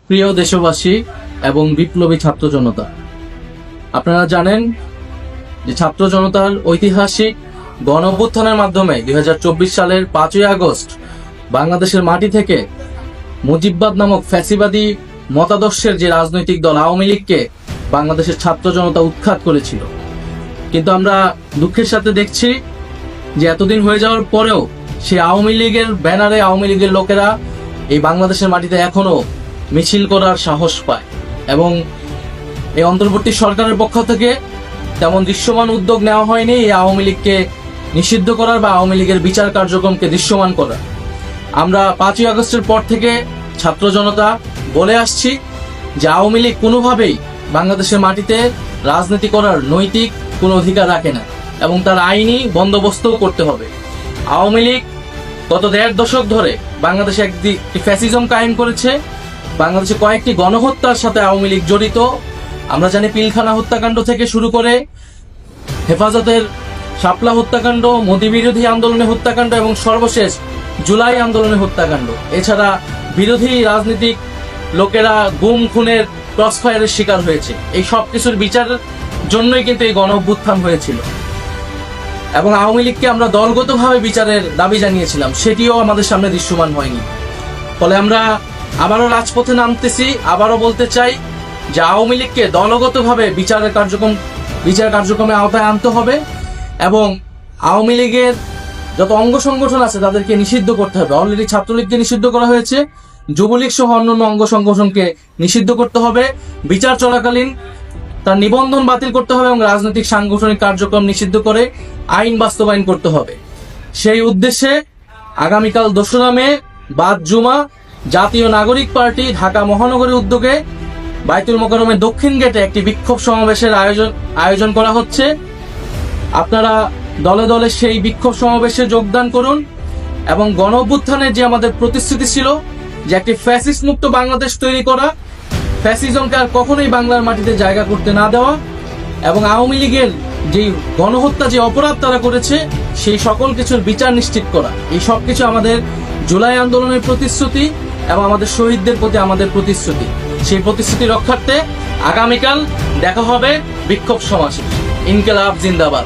প্রিয় দেশবাসী এবং বিপ্লবী ছাত্র জনতা, আপনারা জানেন যে ছাত্র জনতার ঐতিহাসিক গণ অভ্যুত্থানের মাধ্যমে 2024 সালের 5ই আগস্ট বাংলাদেশের মাটি থেকে মুজিববাদ নামক ফ্যাসিবাদী মতাদর্শের যে রাজনৈতিক দল আওয়ামী লীগকে বাংলাদেশের ছাত্র জনতা উৎখাত করেছিল। কিন্তু আমরা দুঃখের সাথে দেখছি যে এতদিন হয়ে যাওয়ার পরেও সেই আওয়ামী লীগের ব্যানারে আওয়ামী লীগের লোকেরা এই বাংলাদেশের মাটিতে এখনো মিছিল করার সাহস পায় এবং এই অন্তর্বর্তী সরকারের পক্ষ থেকে তেমন দৃশ্যমান উদ্যোগ নেওয়া হয়নি এই আওয়ামী লীগকে নিষিদ্ধ করার বা আওয়ামী লীগের বিচার কার্যক্রমকে দৃশ্যমান করার। আমরা 5ই আগস্টের পর থেকে ছাত্র জনতা বলে আসছি যে আওয়ামী লীগ কোনোভাবেই বাংলাদেশের মাটিতে রাজনীতি করার নৈতিক কোনো অধিকার রাখে না এবং তার আইনি বন্দোবস্তও করতে হবে। আওয়ামী লীগ গত 1.5 দশক ধরে বাংলাদেশে একটি ফ্যাসিজম কায়েম করেছে। বাংলাদেশে কয়েকটি গণহত্যার সাথে আওয়ামী লীগ জড়িত। আমরা জানি পিলখানা হত্যাকাণ্ড থেকে শুরু করে হেফাজতের শাপলা হত্যাকাণ্ড, মোদি বিরোধী আন্দোলনের হত্যাকাণ্ড এবং সর্বশেষ জুলাই আন্দোলনের হত্যাকাণ্ড। এছাড়া বিরোধী রাজনীতিক লোকেরা গুম খুনের ক্রসফায়ারের শিকার হয়েছে। এই সব কিছুর বিচারের জন্যই কিন্তু এই গণ অভ্যুত্থান হয়েছিল এবং আওয়ামী লীগকে আমরা দলগতভাবে বিচারের দাবি জানিয়েছিলাম, সেটিও আমাদের সামনে দৃশ্যমান হয়নি। ফলে আমরা আবারও রাজপথে নামতেছি, আবারও বলতে চাই যে আওয়ামী লীগকে দলগতভাবে বিচার কার্যক্রমে আওতায় আনতে হবে এবং আওয়ামী লীগের যত অঙ্গ সংগঠন আছে তাদেরকে নিষিদ্ধ করতে হবে। অলরেডি ছাত্রলীগকে নিষিদ্ধ করা হয়েছে, যুবলীগ সহ অন্যান্য অঙ্গ সংগঠনকে নিষিদ্ধ করতে হবে। বিচার চলাকালীন তার নিবন্ধন বাতিল করতে হবে এবং রাজনৈতিক সাংগঠনিক কার্যক্রম নিষিদ্ধ করে আইন বাস্তবায়ন করতে হবে। সেই উদ্দেশ্যে আগামীকাল 2রা মে বাদ জুমা জাতীয় নাগরিক পার্টি ঢাকা মহানগরীর উদ্যোগে বায়তুল মোকাররমের দক্ষিণ গেটে একটি বিক্ষোভ সমাবেশের আয়োজন করা হচ্ছে। আপনারা দলে দলে সেই বিক্ষোভ সমাবেশে যোগদান করুন এবং গণ অভ্যুত্থানের যে আমাদের প্রতিশ্রুতি ছিল যে একটি ফ্যাসিস্ট মুক্ত বাংলাদেশ তৈরি করা, ফ্যাসিজমকে আর কখনোই বাংলার মাটিতে জায়গা করতে না দেওয়া এবং আওয়ামী লীগের যে গণহত্যা যে অপরাধ তারা করেছে সেই সকল কিছুর বিচার নিশ্চিত করা, এই সব কিছু আমাদের জুলাই আন্দোলনের প্রতিশ্রুতি এবং আমাদের শহীদদের প্রতি আমাদের প্রতিশ্রুতি। সেই প্রতিশ্রুতি রক্ষার্থে আগামীকাল দেখা হবে বিক্ষোভ সমাবেশে। ইনকিলাব জিন্দাবাদ।